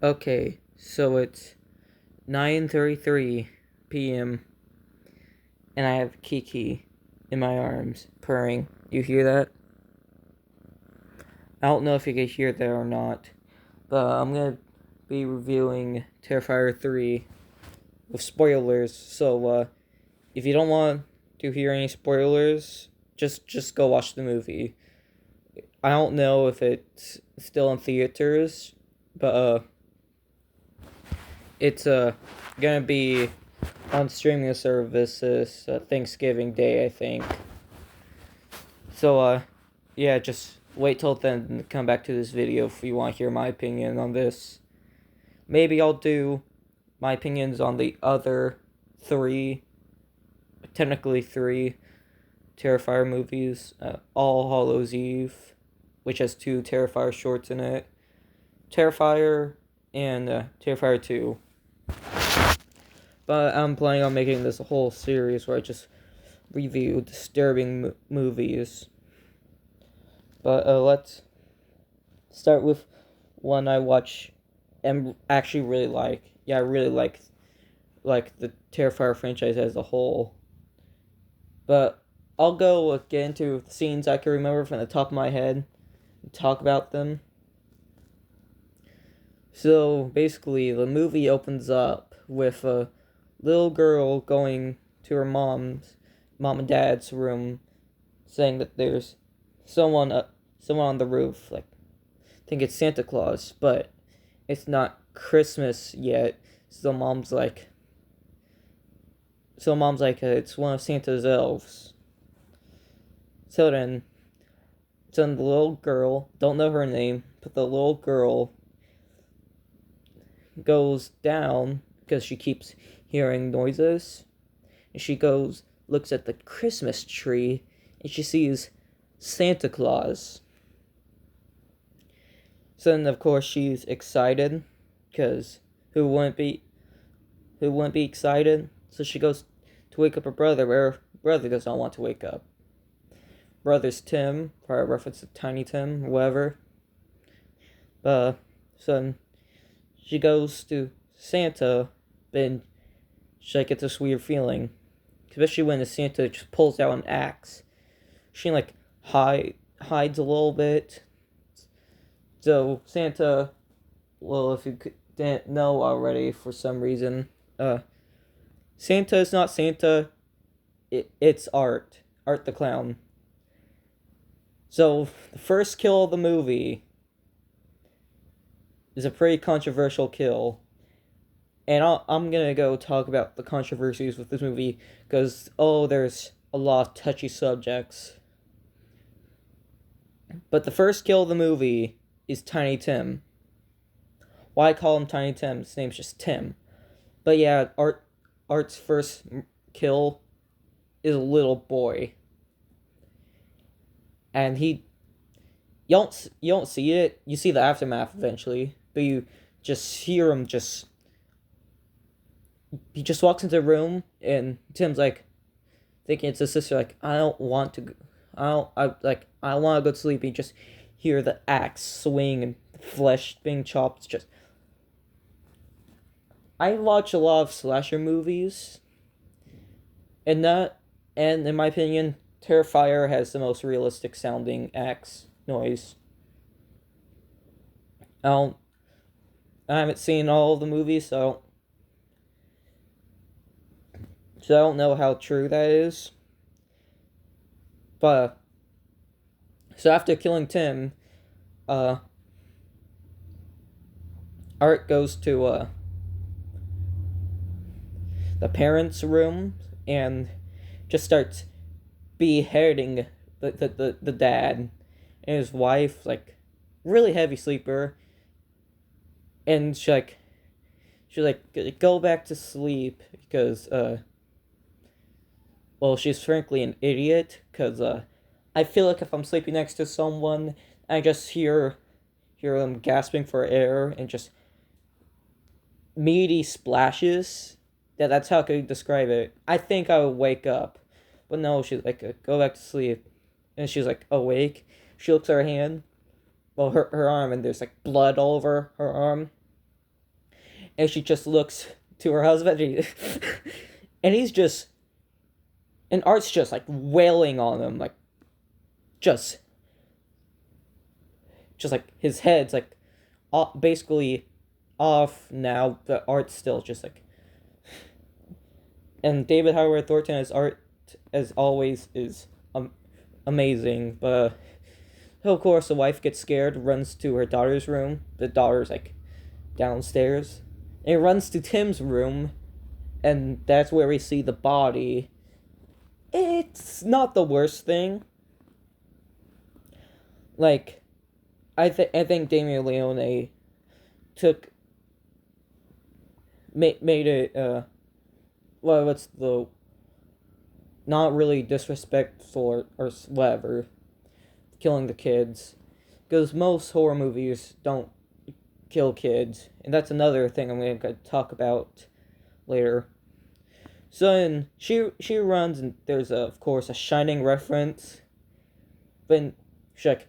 Okay, so it's 9:33 p.m. and I have Kiki in my arms purring. You hear that? I don't know if you can hear that or not, but I'm gonna be reviewing Terrifier 3 with spoilers. So if you don't want to hear any spoilers, just go watch the movie. I don't know if it's still in theaters, but it's gonna be on streaming services Thanksgiving Day, I think. So yeah, just wait till then to come back to this video if you want to hear my opinion on this. Maybe I'll do my opinions on the other three, technically three, Terrifier movies. All Hallows Eve, which has two Terrifier shorts in it. Terrifier and Terrifier 2. But I'm planning on making this a whole series where I just review disturbing movies. But let's start with one I watch and actually really like. Yeah, I really like the Terrifier franchise as a whole. But I'll go get into the scenes I can remember from the top of my head and talk about them. So basically, the movie opens up with a little girl going to her mom and dad's room, saying that there's someone on the roof. Like, I think it's Santa Claus, but it's not Christmas yet. So mom's like, it's one of Santa's elves. So then the little girl, don't know her name, but the little girl goes down because she keeps hearing noises. And she looks at the Christmas tree, and she sees Santa Claus. So then, of course, she's excited, because who wouldn't be excited? So she goes to wake up her brother, but her brother does not want to wake up. Brother's Tim, probably a reference to Tiny Tim, or whatever. So then she goes to Santa, and she gets this weird feeling, especially when the Santa just pulls out an axe. She hides a little bit. So Santa, well, if you didn't know already for some reason, Santa is not Santa. It's Art the Clown. So the first kill of the movie is a pretty controversial kill. And I'm gonna go talk about the controversies with this movie, because, there's a lot of touchy subjects. But the first kill of the movie is Tiny Tim. Why I call him Tiny Tim? His name's just Tim. But yeah, Art's first kill is a little boy. And you don't see it. You see the aftermath eventually, but you just hear him he just walks into the room, and Tim's like, thinking it's his sister, like, I don't want to, I want to go to sleep. And you just hear the axe swing and flesh being chopped. It's just, I watch a lot of slasher movies, and in my opinion, Terrifier has the most realistic sounding axe noise. I haven't seen all of the movies, so I don't know how true that is. But so after killing Tim, Art goes to the parents' room and just starts beheading the dad and his wife, like, really heavy sleeper. And she's like, go back to sleep, because she's frankly an idiot, because I feel like if I'm sleeping next to someone, I just hear them gasping for air and just meaty splashes. That's how I could describe it. I think I would wake up. But no, she's like, go back to sleep. And she's like, awake. She looks at her hand. Well, her arm, and there's like blood all over her arm. and she just looks to her husband, and he's just, and Art's just like wailing on him, like just like his head's like basically off now, but Art's still just like, and David Howard Thornton as Art as always is amazing, but of course the wife gets scared, runs to her daughter's room. The daughter's like downstairs, and runs to Tim's room, and that's where we see the body. It's not the worst thing. Like, I think Damien Leone made it well, what's the, not really disrespectful or whatever, killing the kids, because most horror movies don't kill kids, and that's another thing I'm gonna talk about later. So then she runs, and there's of course a Shining reference. But she like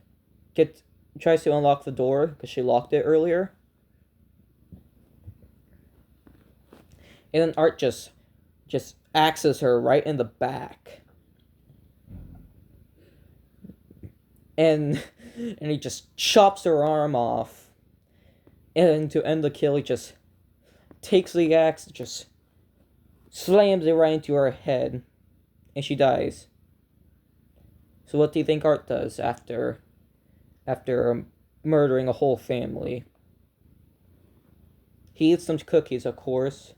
tries to unlock the door because she locked it earlier, and then Art just axes her right in the back, and he just chops her arm off, and to end the kill, he just takes the axe, just slams it right into her head, and she dies. So what do you think Art does after murdering a whole family? He eats some cookies, of course.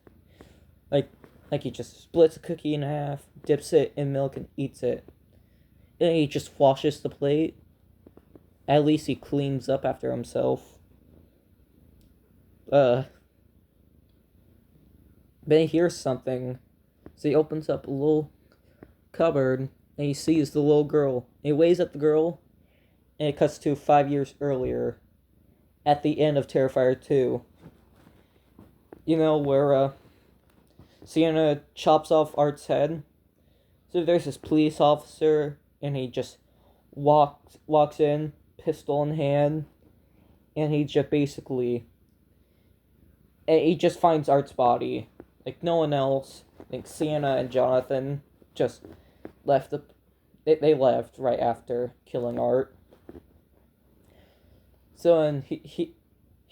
Like he just splits a cookie in half, dips it in milk, and eats it. And he just washes the plate. At least he cleans up after himself. But he hears something. So he opens up a little cupboard, and he sees the little girl. He waves at the girl, and it cuts to 5 years earlier, at the end of Terrifier 2. You know, where Sienna chops off Art's head. So there's this police officer, and he just walks in, pistol in hand, and he just basically, he just finds Art's body. Like, no one else. I think Sienna and Jonathan just left they left right after killing Art. So, and he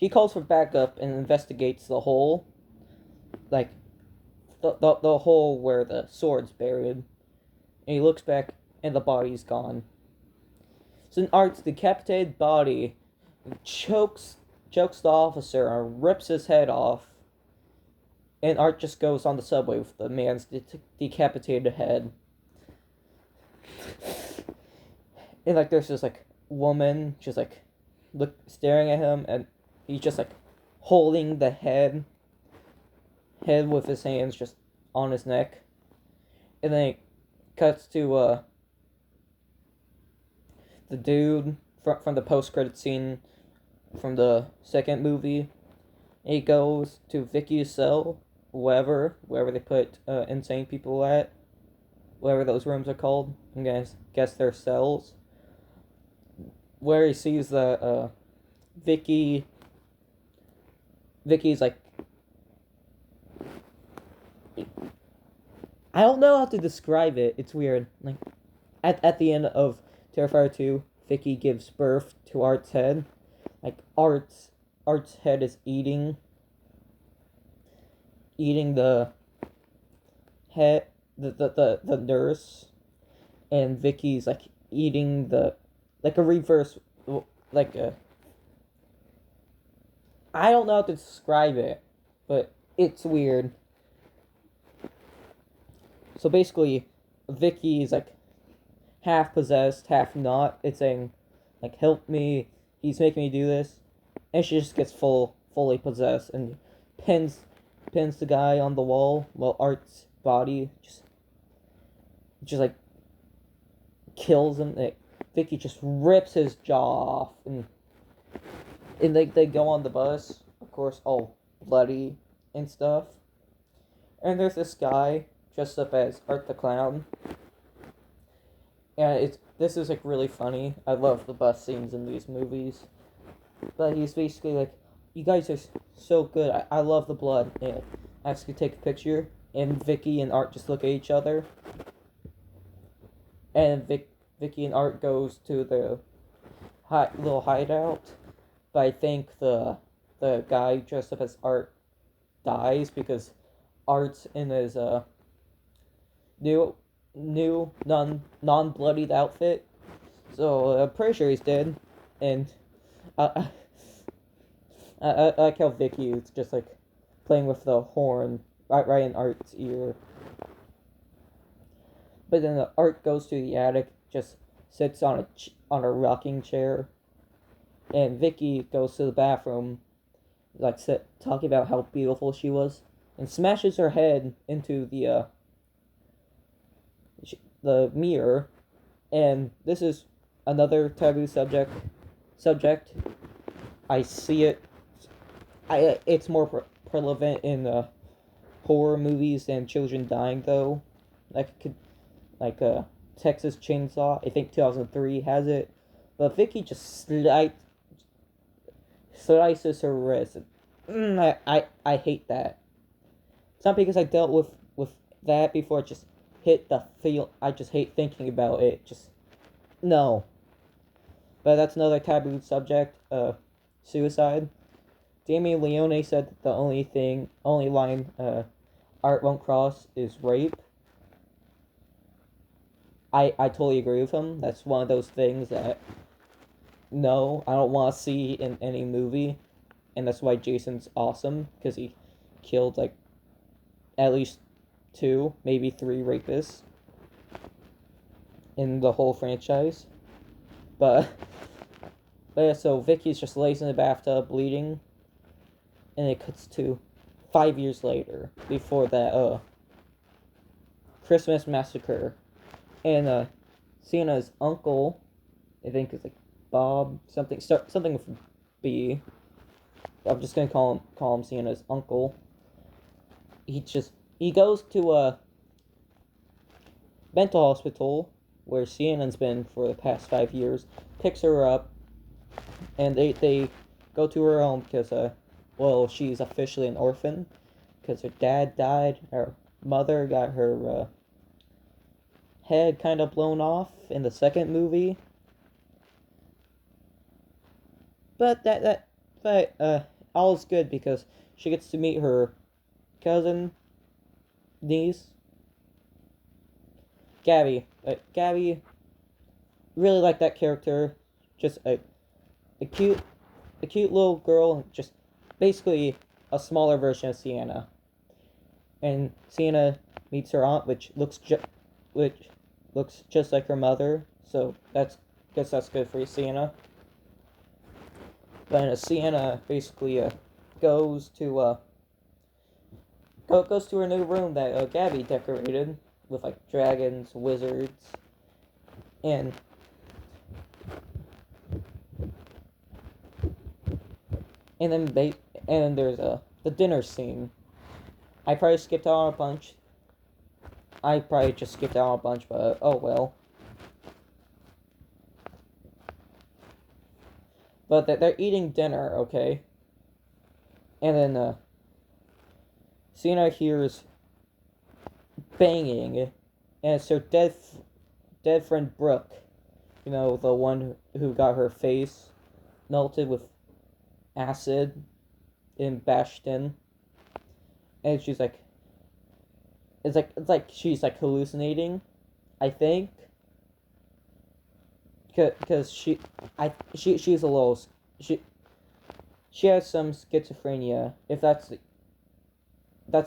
calls for backup and investigates the hole. Like, the hole where the sword's buried. And he looks back, and the body's gone. So then Art's decapitated body chokes the officer and rips his head off. And Art just goes on the subway with the man's decapitated head. And like there's this like woman just like staring at him, and he's just like holding the head with his hands just on his neck. And then it cuts to the dude from the post-credit scene from the second movie. He goes to Vicky's cell, wherever they put insane people at, whatever those rooms are called. I'm gonna guess they're cells. Where he sees the Vicky's like, I don't know how to describe it. It's weird. Like at the end of Terrifier 2, Vicky gives birth to Art's head. Like Art's head is eating the head, the nurse, and Vicky's like eating the, like a reverse, like a, I don't know how to describe it, but it's weird. So basically, Vicky is like half possessed, half not. It's saying, like, help me, he's making me do this. And she just gets fully possessed and pins the guy on the wall while Art's body just like kills him. Like, Vicky just rips his jaw off, and they go on the bus, of course, all bloody and stuff. And there's this guy dressed up as Art the Clown. And this is like really funny. I love the bus scenes in these movies. But he's basically like, you guys are so good. I love the blood. And I ask you to take a picture, and Vicky and Art just look at each other, and Vicky and Art goes to the little hideout. But I think the guy dressed up as Art dies because Art's in his new non bloodied outfit. So I'm pretty sure he's dead, and I I like how Vicky is just like playing with the horn right in Art's ear. But then the Art goes to the attic, just sits on a rocking chair, and Vicky goes to the bathroom, like talking about how beautiful she was, and smashes her head into the mirror. And this is another taboo subject. I see it. It's more prevalent in horror movies than children dying, though. Like Texas Chainsaw. I think 2003 has it, but Vicky just slices her wrist. I hate that. It's not because I dealt with that before. It just hit the feel. I just hate thinking about it. Just no. But that's another taboo subject. Suicide. Damien Leone said that the only line Art won't cross is rape. I totally agree with him. That's one of those things that no, I don't want to see in any movie, and that's why Jason's awesome, because he killed like at least 2, maybe 3 rapists in the whole franchise. But yeah, so Vicky's just lays in the bathtub bleeding, and it cuts to 5 years later, before that Christmas massacre, and Sienna's uncle, I think is like Bob something with B. I'm just gonna call him Sienna's uncle. He goes to a mental hospital where Sienna's been for the past 5 years, picks her up, and they go to her home because she's officially an orphan because her dad died. Her mother got her head kind of blown off in the second movie. But all's good because she gets to meet her niece, Gabby. Gabby, really like that character. Just a cute little girl, just basically a smaller version of Sienna. And Sienna meets her aunt, which looks just like her mother. So that's good for Sienna. But Sienna basically goes to her new room that Gabby decorated with like dragons, wizards, and then there's the dinner scene. I probably skipped out on a bunch. I probably just skipped out on a bunch, but oh well. But they're eating dinner, okay? And then Sienna hears banging, and it's her dead friend Brooke. You know, the one who got her face melted with acid and bashed in. And she's like, it's like she's like hallucinating, I think. Because she's a little, she has some schizophrenia. If that's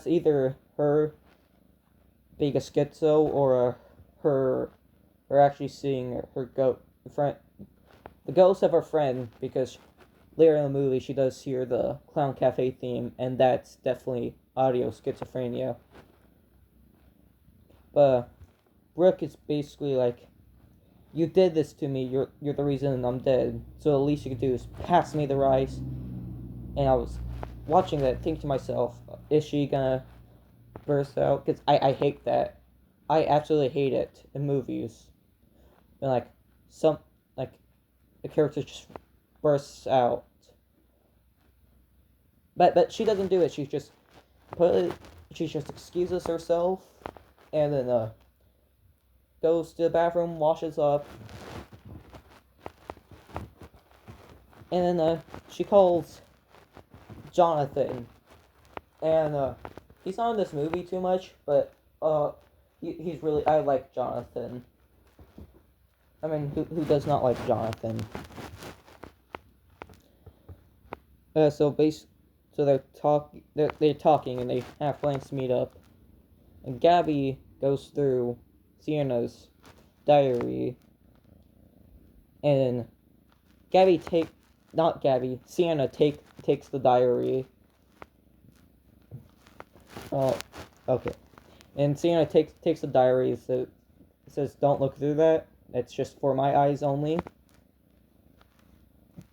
either her being a schizo or her actually seeing her the ghost of her friend, because later in the movie she does hear the Clown Cafe theme, and that's definitely audio schizophrenia. But Brooke is basically like, you did this to me, you're the reason I'm dead, so the least you can do is pass me the rice. And I was watching that, thinking to myself, is she gonna burst out? Because I hate that. I absolutely hate it in movies. And like, the character just bursts out. but she doesn't do it. She just excuses herself, and then goes to the bathroom, washes up, and then she calls Jonathan, and he's not in this movie too much, but he's really, I like Jonathan. I mean, who does not like Jonathan? So they're talking and they have plans to meet up. And Gabby goes through Sienna's diary, and Sienna takes the diary. Oh, okay. And Sienna takes the diary. So it says, "Don't look through that. It's just for my eyes only."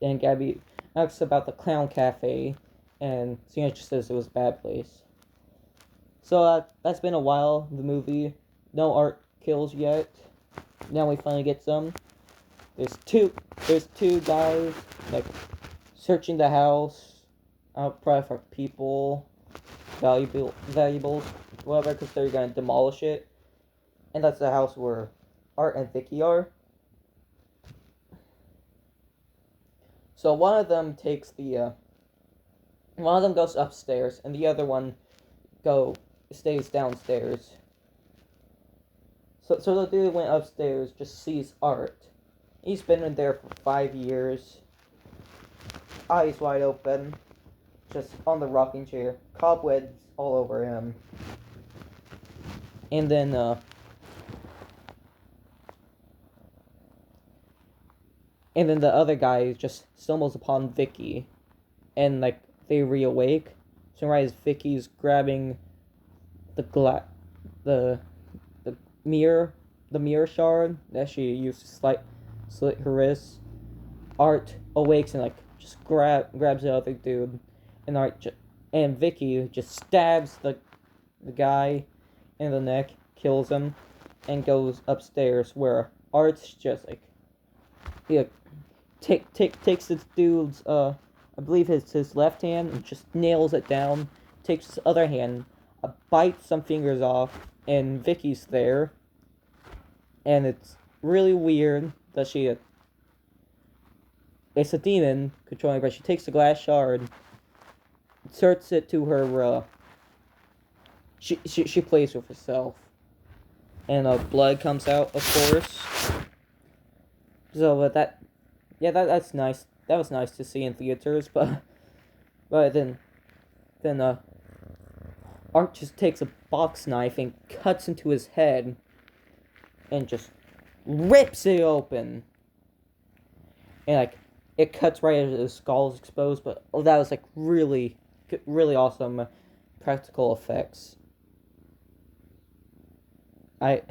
And Gabby asks about the clown cafe, and Sienna just says it was a bad place. So that's been a while. The movie, no art kills yet. Now we finally get some. There's two guys like searching the house, probably for people, valuables, whatever, because they're gonna demolish it, and that's the house where Art and Vicky are. So one of them goes upstairs, and the other one stays downstairs. So the dude went upstairs, just sees Art. He's been in there for 5 years. Eyes wide open, just on the rocking chair, cobwebs all over him. And then the other guy just stumbles upon Vicky, and like they reawake. So right as Vicky's grabbing the mirror shard that she used to slit her wrist, Art awakes and like just grabs the other dude, and Vicky just stabs the guy in the neck, kills him, and goes upstairs where Art's just like takes this dude's I believe his left hand and just nails it down. Takes his other hand, bites some fingers off, and Vicky's there. And it's really weird that it's a demon controlling her, but she takes the glass shard, inserts it to her, she plays with herself. And blood comes out, of course. So, that's nice. That was nice to see in theaters, but then Art just takes a box knife and cuts into his head, and just rips it open. And like it cuts right as his skull is exposed, but that was like really, really awesome practical effects. I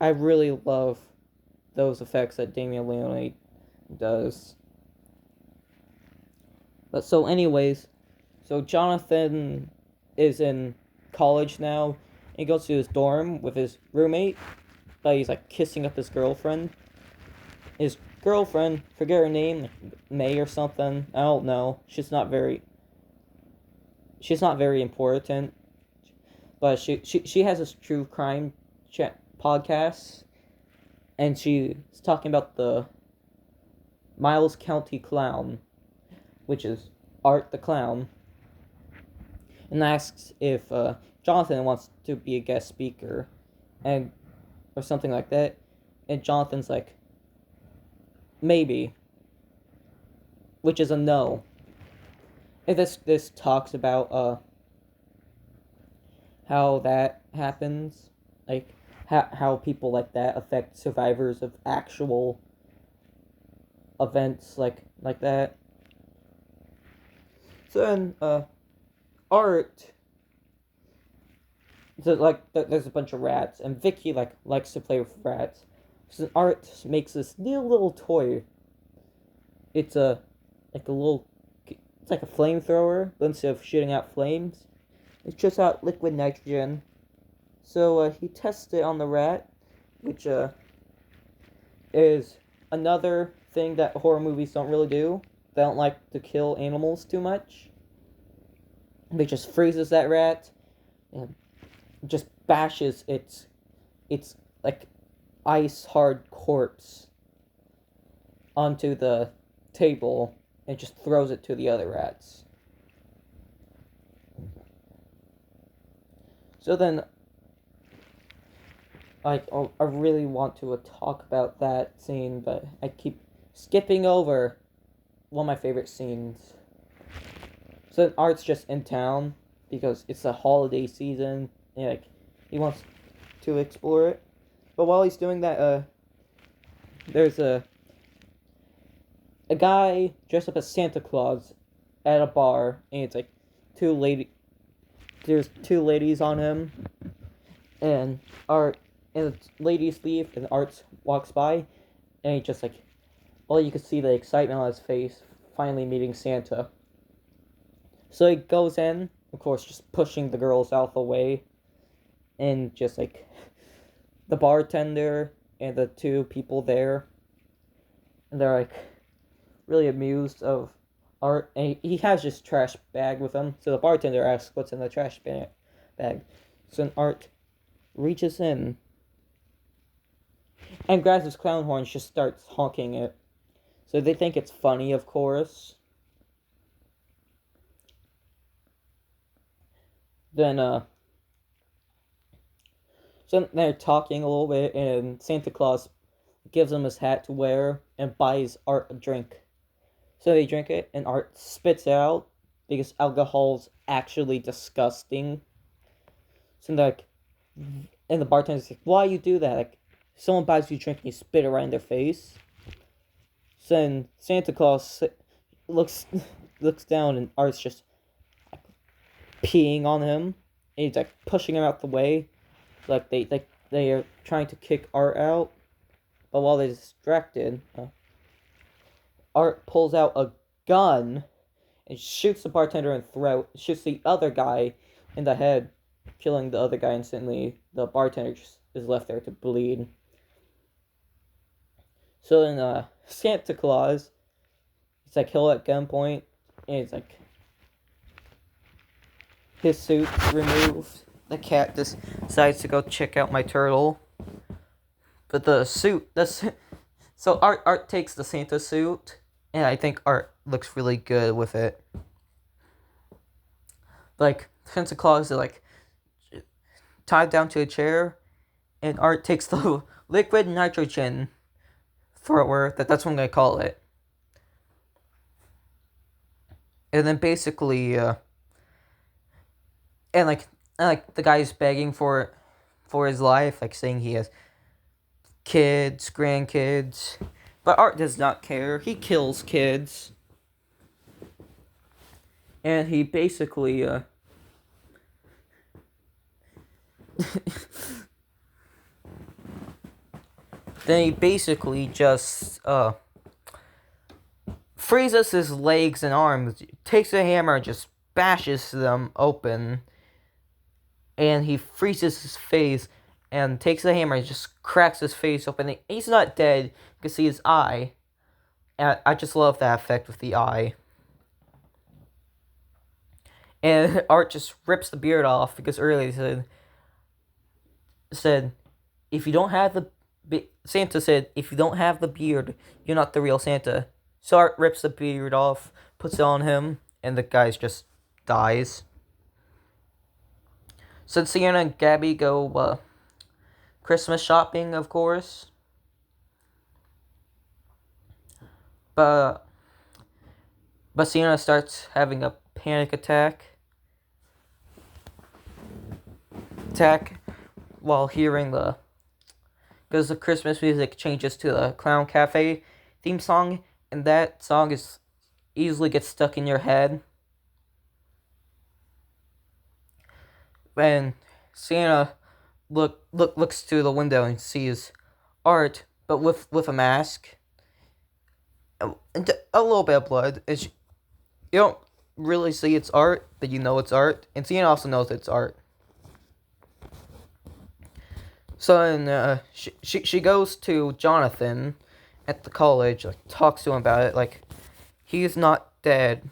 really love those effects that Damien Leone does. But so anyways, so Jonathan is in college now, and he goes to his dorm with his roommate, but he's like kissing up his girlfriend. His girlfriend, forget her name, like May or something, I don't know. She's not very important, but she has this true crime podcast, and she's talking about the Miles County Clown, which is Art the Clown, and asks if Jonathan wants to be a guest speaker, or something like that, and Jonathan's like, maybe, which is a no. And this talks about how that happens, like how people like that affect survivors of actual events like that. So then Art, so like there's a bunch of rats, and Vicky likes to play with rats. So Art makes this new little toy. It's it's like a flamethrower, but instead of shooting out flames, it shoots out liquid nitrogen. So he tests it on the rat, which is another thing that horror movies don't really do. They don't like to kill animals too much. They just freezes that rat and just bashes its like ice hard corpse onto the table and just throws it to the other rats. So then I really want to talk about that scene, but I keep skipping over one of my favorite scenes. So then Art's just in town because it's the holiday season and like he wants to explore it. But while he's doing that, there's a guy dressed up as Santa Claus at a bar, and it's like there's two ladies on him, and Art and the ladies leave, and Art walks by, and he just like, all you can see the excitement on his face, finally meeting Santa. So he goes in, of course, just pushing the girls out the way, and just like the bartender and the two people there, and they're like really amused of Art, and he has his trash bag with him, so the bartender asks what's in the trash bag. So Art reaches in and grabs his clown horn and just starts honking it. So they think it's funny, of course. Then, so they're talking a little bit, and Santa Claus gives him his hat to wear and buys Art a drink. So they drink it, and Art spits it out because alcohol's actually disgusting. So they're like, and the bartender's like, "Why you do that? Like, someone buys you a drink and you spit it right in their face." So then Santa Claus looks down, and Art's just like, peeing on him, and he's like pushing him out the way, like they are trying to kick Art out. But while they're distracted, Art pulls out a gun and shoots the bartender in the throat, shoots the other guy in the head, killing the other guy instantly. The bartender just is left there to bleed. So then Santa Claus, he's like held at gunpoint, and it's like his suit's removed. The cat decides to go check out my turtle. But the suit, so Art takes the Santa suit, and I think Art looks really good with it. Like, Santa Claus is like tied down to a chair, and Art takes the liquid nitrogen thrower, that's what I'm gonna call it. And then basically, and like the guy's begging for his life, like saying he has kids, grandkids, but Art does not care. He kills kids, and he basically then he basically just freezes his legs and arms, takes a hammer and just bashes them open, and he freezes his face and takes the hammer and just cracks his face open. He's not dead. You can see his eye. And I just love that effect with the eye. And Art just rips the beard off because earlier he said, if you don't have the... Santa said, if you don't have the beard, you're not the real Santa. So Art rips the beard off, puts it on him, and the guy just dies. So Sienna and Gabby go Christmas shopping, of course. But Sienna starts having a panic attack while hearing because the Christmas music changes to the Clown Cafe theme song, and that song easily gets stuck in your head. When Sienna looks through the window and sees Art, but with a mask, and a little bit of blood. You don't really see it's Art, but you know it's Art, and Sienna also knows it's Art. So then she goes to Jonathan at the college, like talks to him about it, like he's not dead.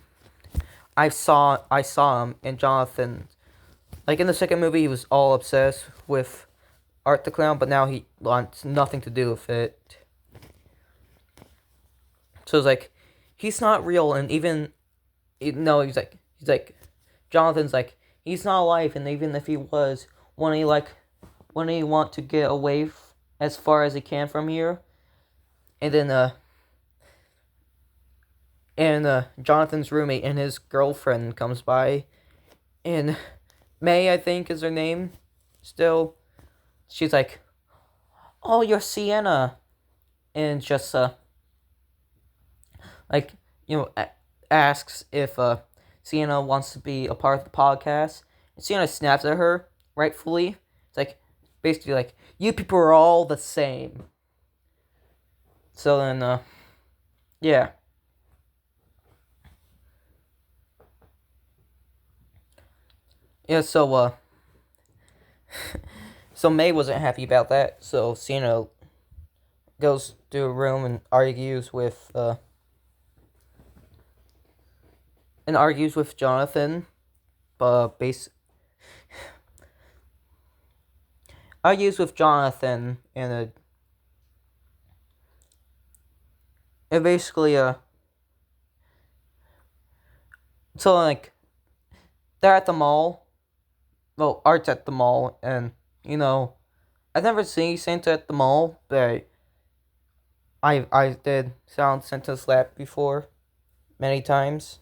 I saw him and Jonathan. Like in the second movie, he was all obsessed with Art the Clown, but now he wants nothing to do with it. So it's like, he's not real, and even no, he's like, Jonathan's like, he's not alive, and even if he was, when he want to get away as far as he can from here, and then Jonathan's roommate and his girlfriend comes by, and May, I think, is her name. Still, she's like, "Oh, you're Sienna," and just like, asks if Sienna wants to be a part of the podcast. And Sienna snaps at her, rightfully. It's like, basically like, you people are all the same. So then, yeah. Yeah, so May wasn't happy about that, so Sienna goes to a room and argues with Jonathan, base argues with Jonathan, and basically so like, they're at the mall. Well, Art's at the mall, and I've never seen Santa at the mall, but I did sound Santa's lap before, many times.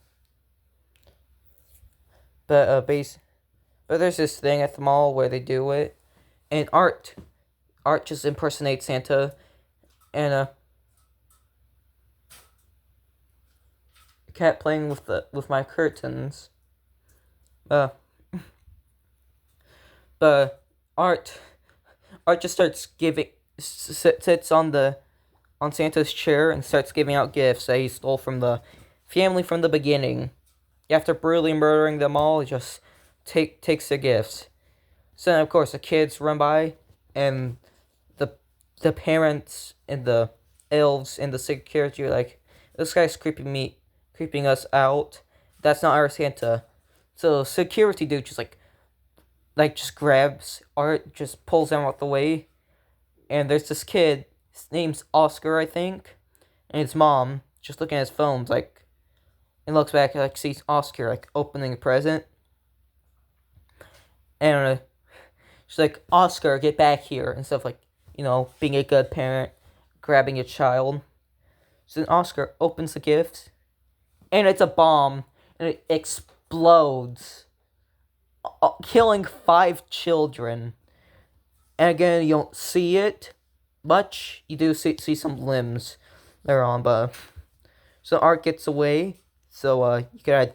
But but there's this thing at the mall where they do it, and Art just impersonates Santa, and kept playing with my curtains. Uh, but Art just starts sits on Santa's chair and starts giving out gifts that he stole from the family from the beginning. After brutally murdering them all, he just takes their gifts. So then, of course, the kids run by, and the parents and the elves and the security are like, "This guy's creeping us out. That's not our Santa." So security dude just just grabs Art, just pulls him out the way, and there's this kid. His name's Oscar, I think, and his mom just looking at his phone, like, and looks back and sees Oscar opening a present, and she's like, "Oscar, get back here," and stuff, being a good parent, grabbing a child. So then Oscar opens the gift, and it's a bomb, and it explodes, killing 5 children. And again, you don't see it much. You do see some limbs there on, but so Art gets away. So you can add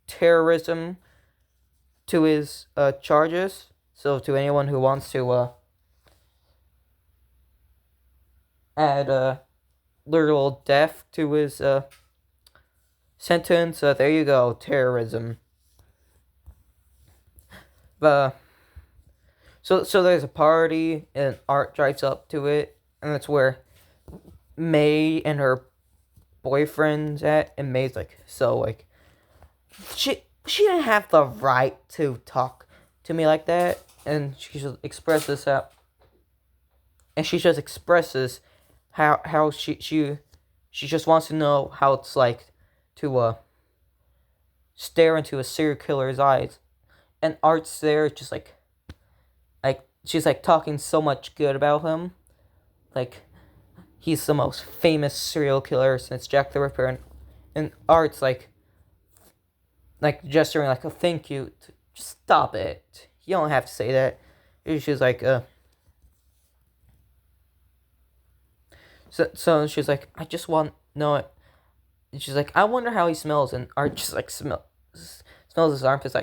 terrorism to his charges. So to anyone who wants to add literal death to his sentence, there you go, terrorism. So there's a party, and Art drives up to it, and that's where May and her boyfriend's at, and May's she didn't have the right to talk to me like that, and she just expresses how she just wants to know how it's like to stare into a serial killer's eyes, and Art's there just she's talking so much good about him, he's the most famous serial killer since Jack the Ripper, and Art's gesturing a thank you. Stop it. You don't have to say that. She's so she's like, I just want to know it. And she's like, I wonder how he smells, and Art just smells his armpits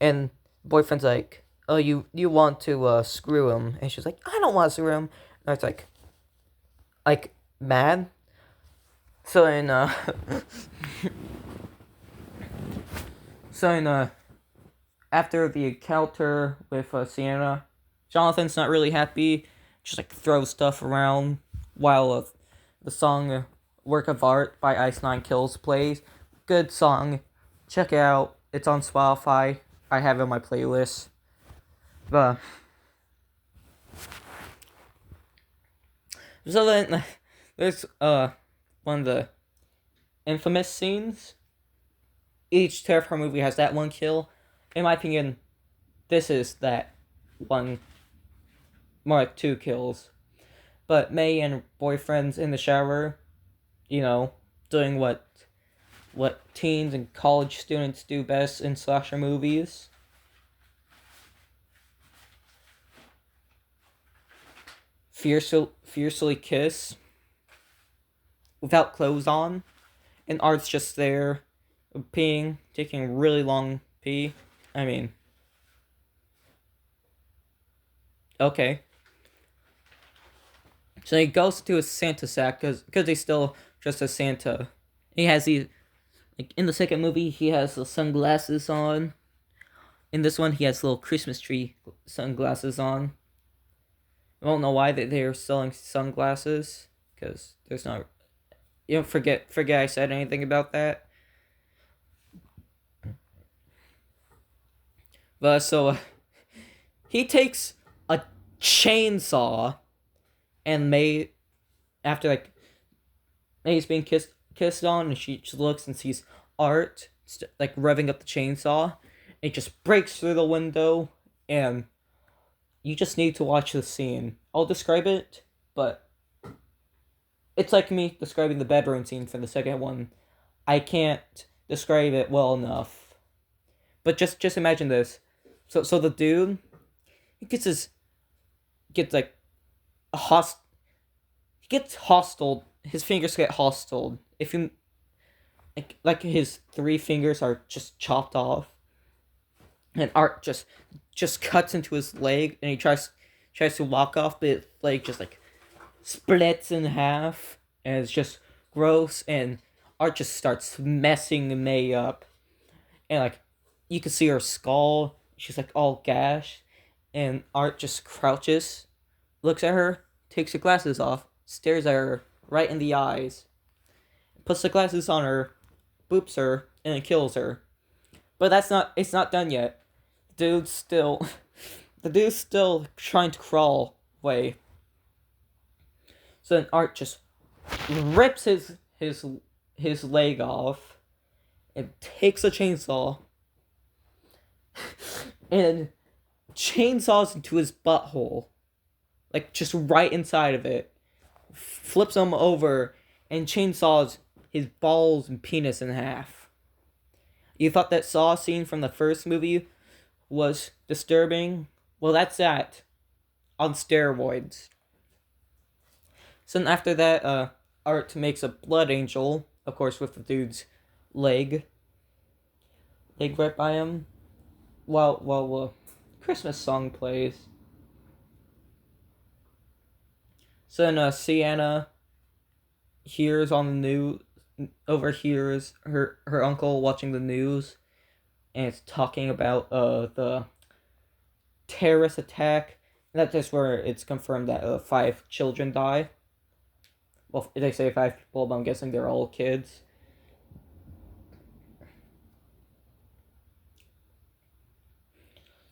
and boyfriend's like, oh, you want to screw him, and she's like, I don't want to screw him. And Art's mad. So after the encounter with Sienna, Jonathan's not really happy. Just throws stuff around while the song "Work of Art" by Ice Nine Kills plays. good song. Check it out. It's on Spotify. I have it on my playlist. But so then there's one of the infamous scenes. Each Terrifier movie has that one kill. In my opinion, this is that one, more like 2 kills. But May and her boyfriend's in the shower, doing what teens and college students do best in slasher movies. Fiercely kiss without clothes on, and Art's just there peeing, taking a really long pee. I mean, okay. So he goes to his Santa sack because he's still just a Santa. He has these, like in the second movie, he has the sunglasses on. In this one, he has little Christmas tree sunglasses on. I don't know why they're selling sunglasses, because there's not. Forget I said anything about that. But so he takes a chainsaw, and May, after May's being kissed on, and she just looks and sees Art revving up the chainsaw. It just breaks through the window, and you just need to watch the scene. I'll describe it, but it's like me describing the bedroom scene for the second one. I can't describe it well enough. But just imagine this. So the dude, he gets hostile. His fingers get hostile. If you like his 3 fingers are just chopped off, and Art just cuts into his leg, and he tries to walk off, but his leg just splits in half, and it's just gross. And Art just starts messing May up, and you can see her skull. She's all gashed, and Art just crouches, looks at her, takes her glasses off, stares at her right in the eyes, puts the glasses on her, boops her, and then kills her. But it's not done yet. The dude's still trying to crawl away. So then Art just rips his leg off and takes a chainsaw and chainsaws into his butthole, just right inside of it, flips him over, and chainsaws his balls and penis in half. You thought that Saw scene from the first movie was disturbing? Well, that's that on steroids. So then after that, Art makes a blood angel, of course, with the dude's leg right by him, while Christmas song plays. So then Sienna overhears her uncle watching the news, and it's talking about the terrorist attack. And that's just where it's confirmed that 5 children die. Well, they say 5 people, but I'm guessing they're all kids.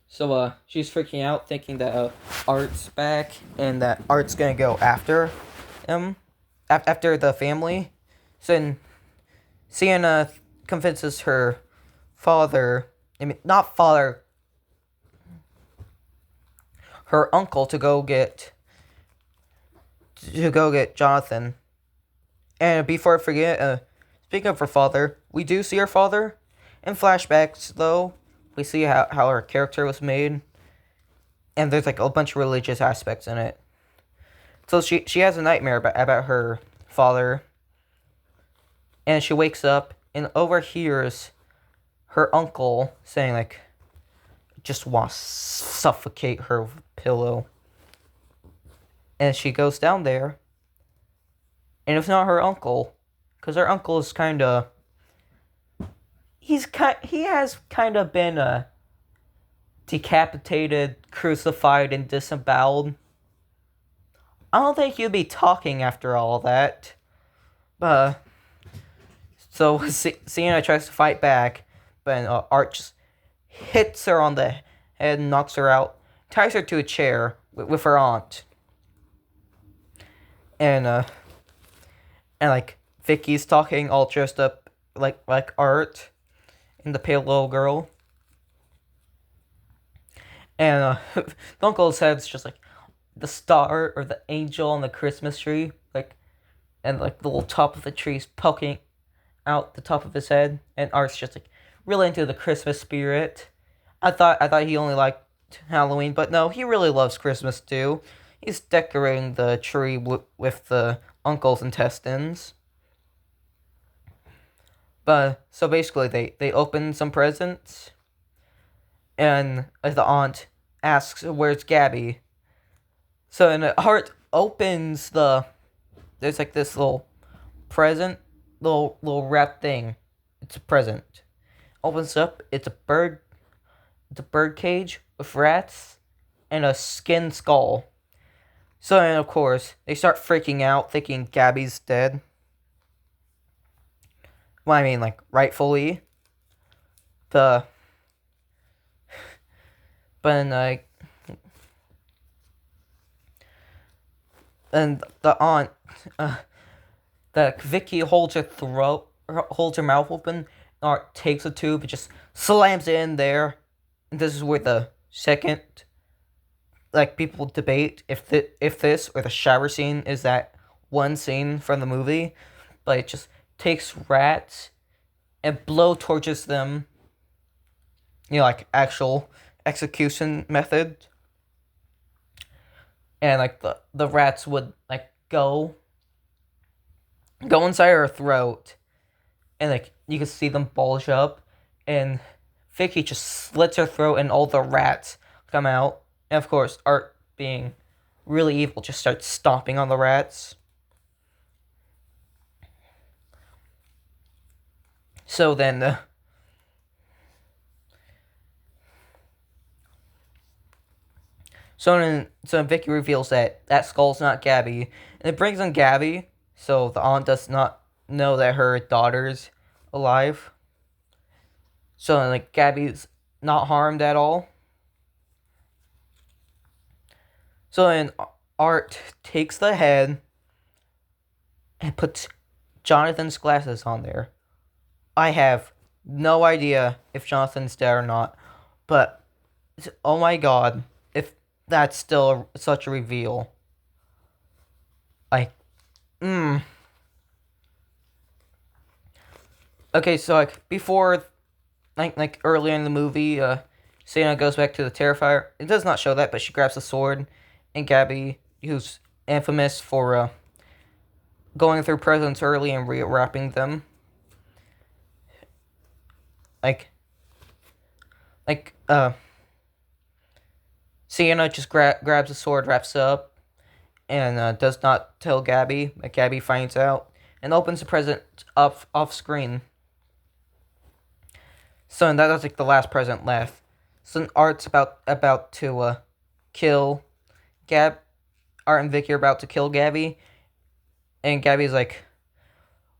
So she's freaking out, thinking that Art's back, and that Art's gonna go after him, after the family. So then Sienna convinces her father, her uncle, to go get Jonathan. And before I forget, speaking of her father, we do see her father in flashbacks, though. We see how her character was made, and there's a bunch of religious aspects in it. So she has a nightmare about her father, and she wakes up and overhears her uncle saying just wants to suffocate her with a pillow. And she goes down there, and it's not her uncle, because her uncle is he has kind of been decapitated, crucified, and disemboweled. I don't think he'd be talking after all that. But So Sienna tries to fight back, but Art just hits her on the head and knocks her out, ties her to a chair with her aunt. And like Vicky's talking all dressed up like Art and the pale little girl. And the uncle's head's just like the star or the angel on the Christmas tree, and like the little top of the tree's poking out the top of his head, and Art's just like really into the Christmas spirit. I thought he only liked Halloween, but no, he really loves Christmas too. He's decorating the tree with the uncle's intestines. But so basically, they open some presents, and the aunt asks, "Where's Gabby?" So and Art opens there's like this little present, little wrap thing. It's a present. Opens up. It's a bird. It's a bird cage with rats and a skin skull. So and of course they start freaking out, thinking Gabby's dead. Well, I mean, like rightfully. The but like and the aunt, that Vicky holds her mouth open. Art takes a tube and just slams it in there. And this is where the second, like, people debate if this or the shower scene is that one scene from the movie, but it just takes rats and blow torches them. Like actual execution method. And like the rats would like go inside her throat, and like you can see them bulge up, and Vicky just slits her throat, and all the rats come out. And of course, Art, being really evil, just starts stomping on the rats. So then, so Vicky reveals that skull's not Gabby, and it brings in Gabby. So the aunt does not know that her daughter's alive. So like Gabby's not harmed at all. So then Art takes the head and puts Jonathan's glasses on there. I have no idea if Jonathan's dead or not, but oh my god, if that's still such a reveal. Okay, so like before, like earlier in the movie, Sienna goes back to the Terrifier. It does not show that, but she grabs a sword, and Gabby, who's infamous for going through presents early and rewrapping them, Sienna just grabs a sword, wraps it up, and does not tell Gabby. Gabby finds out and opens the present off screen. So and that's like the last present left. So Art's about to kill Art and Vicky are about to kill Gabby, and Gabby's like,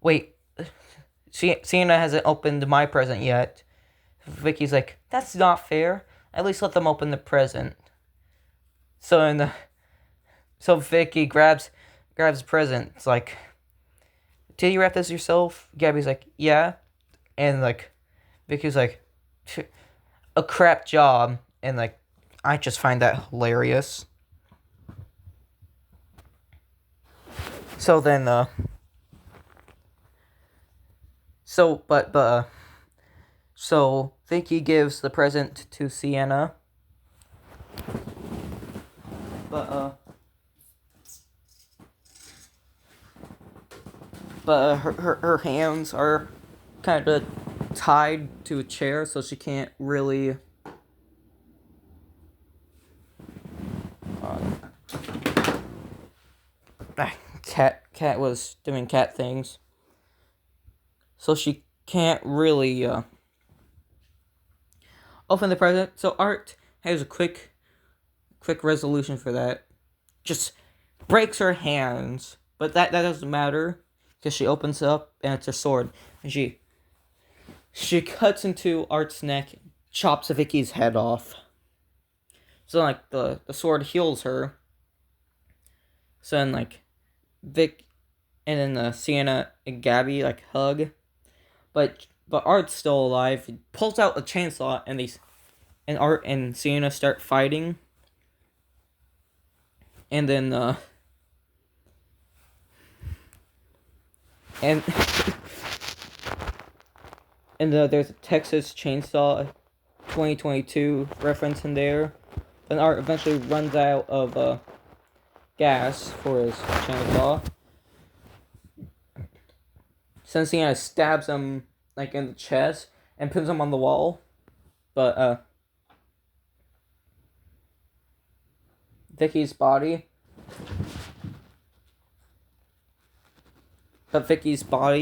"Wait, Sienna hasn't opened my present yet." Vicky's like, "That's not fair. At least let them open the present." So Vicky grabs the present. It's like, "Did you wrap this yourself?" Gabby's like, "Yeah," and like Vicky's like, "A crap job," and like I just find that hilarious. So then so Vicky gives the present to Sienna, but her hands are kind of tied to a chair, so she can't really. Cat was doing cat things, so she can't really open the present. So Art has a quick resolution for that. Just breaks her hands, but that doesn't matter because she opens up and it's her sword, and she cuts into Art's neck, chops Vicky's head off. So like the sword heals her. So then like Vic and then Sienna and Gabby like hug, but Art's still alive. He pulls out a chainsaw and Art and Sienna start fighting, and then and and there's a Texas Chainsaw 2022 reference in there. Then Art eventually runs out of gas for his chainsaw. Since Sienna stabs him like in the chest and pins him on the wall, but Vicky's body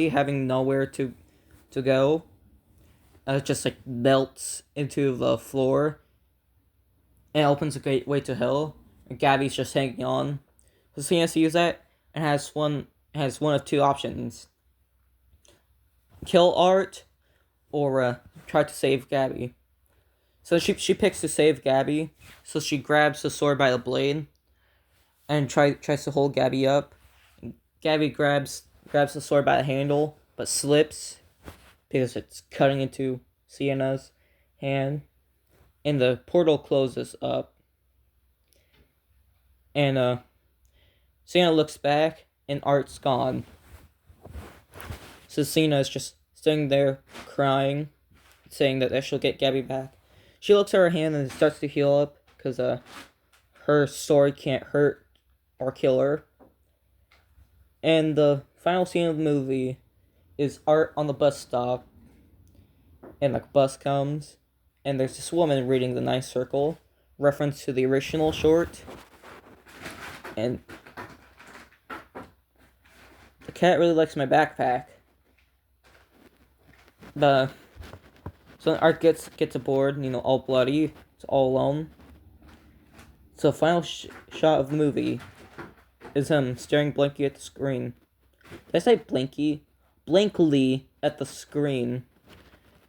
having nowhere to go, just like melts into the floor and opens a gateway to hell. And Gabby's just hanging on. So Sienna sees that and has one of two options: kill Art or try to save Gabby. So she picks to save Gabby. So she grabs the sword by the blade and tries to hold Gabby up. Gabby grabs the sword by the handle, but slips because it's cutting into Sienna's hand, and the portal closes up. And Sienna looks back, and Art's gone. So Sienna is just sitting there crying, saying that she'll get Gabby back. She looks at her hand and starts to heal up because her sword can't hurt or kill her. And the final scene of the movie is Art on the bus stop, and the bus comes, and there's this woman reading the Ninth Circle, reference to the original short. And the cat really likes my backpack. So Art gets aboard, all bloody. It's all alone. So the final shot of the movie is him staring blankly at the screen. Did I say blinky? Blankly at the screen.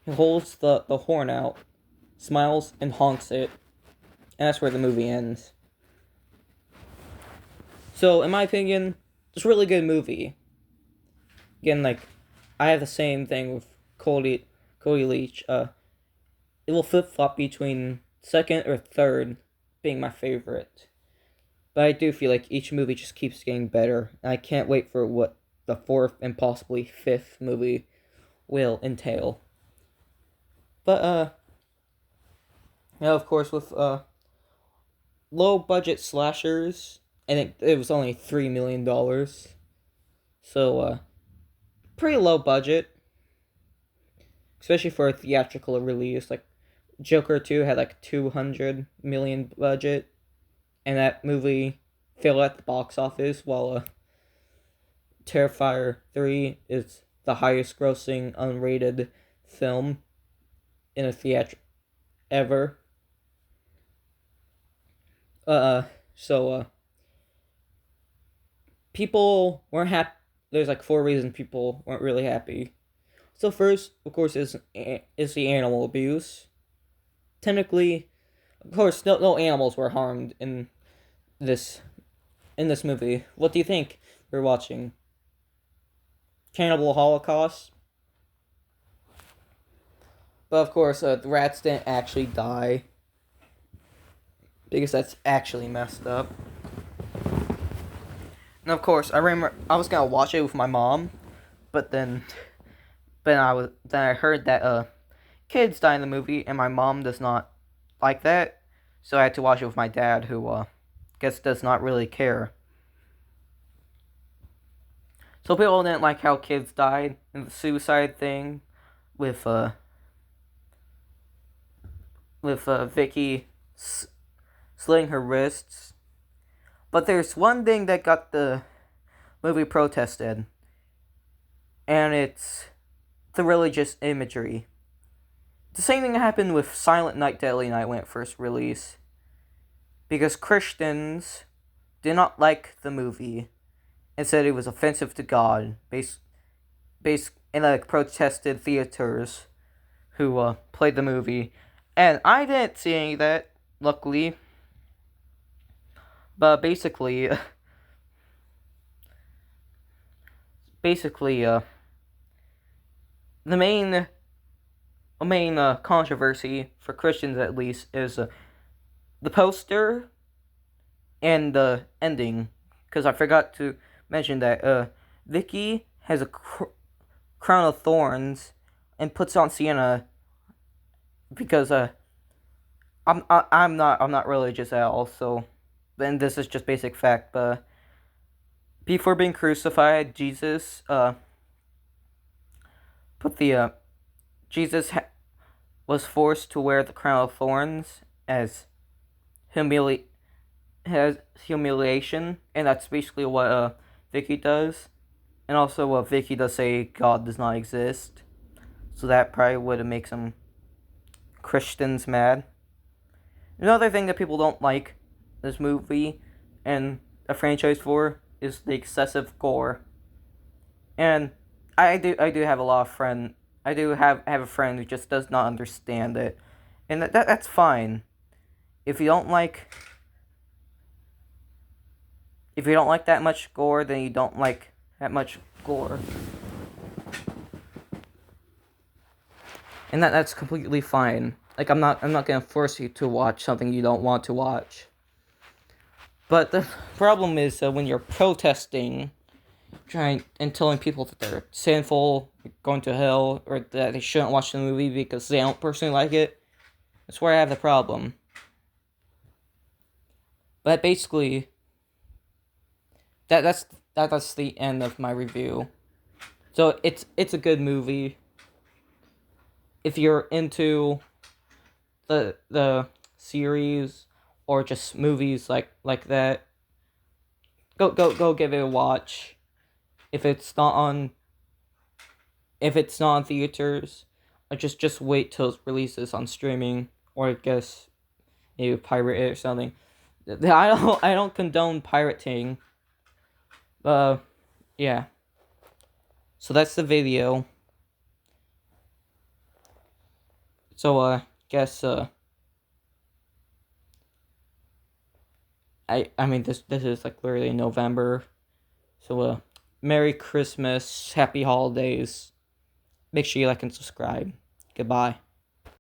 He holds the horn out, smiles, and honks it. And that's where the movie ends. So, in my opinion, it's a really good movie. Again, I have the same thing with Cody Leach. It will flip-flop between second or third being my favorite. But I do feel like each movie just keeps getting better. And I can't wait for what the fourth and possibly fifth movie will entail. But, of course, with low-budget slashers, I think it was only $3 million. So, pretty low budget. Especially for a theatrical release. Joker 2 had $200 million budget. And that movie failed at the box office, while Terrifier 3 is the highest grossing unrated film in a theater ever. People weren't happy. There's 4 reasons people weren't really happy. So first, of course, is the animal abuse. Technically, of course, no animals were harmed in this movie. What do you think we're watching? Cannibal Holocaust? But of course, the rats didn't actually die, because that's actually messed up. And of course, I remember I was gonna watch it with my mom, but then I heard that kids die in the movie, and my mom does not like that, so I had to watch it with my dad, who guess does not really care. So people didn't like how kids died in the suicide thing with Vicky slitting her wrists. But there's one thing that got the movie protested, and it's the religious imagery. The same thing happened with Silent Night, Deadly Night when it first released, because Christians did not like the movie and said it was offensive to God, protested theaters who played the movie, and I didn't see any of that, luckily. But basically, the main controversy for Christians at least is the poster and the ending, because I forgot to mention that Vicky has a crown of thorns and puts on Sienna because I'm not religious at all, so then this is just basic fact. But before being crucified, Jesus put the Jesus was forced to wear the crown of thorns as humiliation, and that's basically what Vicky does. And also, Vicky does say God does not exist, so that probably would make some Christians mad. Another thing that people don't like this movie and a franchise for is the excessive gore. And I do have a lot of friends. I do have a friend who just does not understand it, and that's fine. If you don't like that much gore, then you don't like that much gore, and that's completely fine. Like I'm not gonna force you to watch something you don't want to watch. But the problem is when you're protesting, trying and telling people that they're sinful, going to hell, or that they shouldn't watch the movie because they don't personally like it. That's where I have the problem. But basically, that's the end of my review. So it's a good movie. If you're into the series or just movies like that, go give it a watch. If it's not on theaters, just wait till it releases on streaming, or I guess maybe pirate it or something. I don't condone pirating. Yeah. So that's the video. So guess I mean this is like literally November. So Merry Christmas, Happy Holidays. Make sure you like and subscribe. Goodbye.